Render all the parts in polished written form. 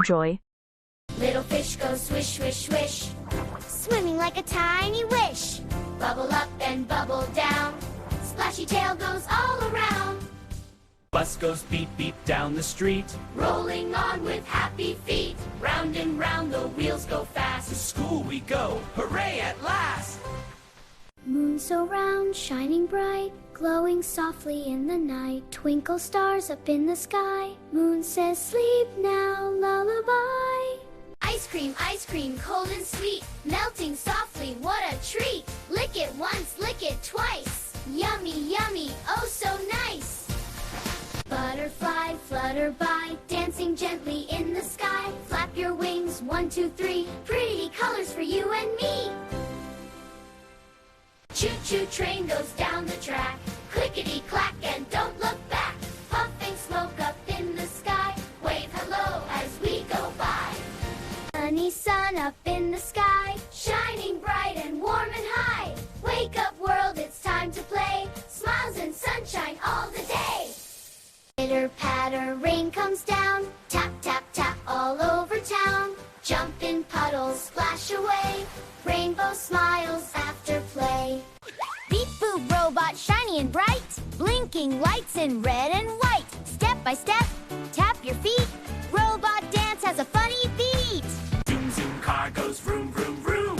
joy. Little fish go swish, swish, swish, swimming like a tiny wish. Bubble up and bubble down, splashy tail goes all around. Bus goes beep, beep down the street, Rolling on with happy feet, round and round the wheels go fast. to school we go, hooray at last! Moon so round, shining bright, glowing softly in the night. Twinkle stars up in the sky, moon says sleep now, lullaby. Ice cream, cold and sweet, melting softly, what a treat. Lick it once, lick it twice, yummy, yummy, oh so nice. Butterfly, flutter by, dancing gently in the sky. Flap your wings, 1, 2, 3, pretty colors for you and me. Choo-choo train goes down the track, clickety-clack and don't look back. Puffing smoke up in the sky, wave hello as we go by. Sunny sun up in the sky, shining bright and warm and high. Wake up world, it's time to play, smiles and sunshine all the day. Pitter patter, rain comes down, tap tap tap all over town. Jump in puddles, splash away, rainbow smiles after play. Beep boop robot, shiny and bright, blinking lights in red and white. Step by step, tap your feet, robot dance has a funny beat. Zoom, zoom, car goes vroom, vroom, vroom,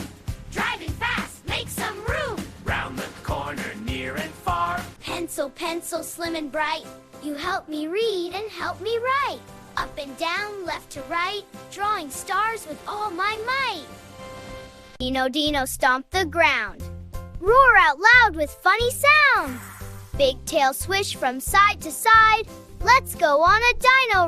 Driving fast, make some room. round the corner, near and far. Pencil, pencil, slim and bright, you help me read and help me write. Up and down, left to right, drawing stars with all my might. Dino, Dino, stomp the ground, roar out loud with funny sounds. Big tail swish from side to side, let's go on a dino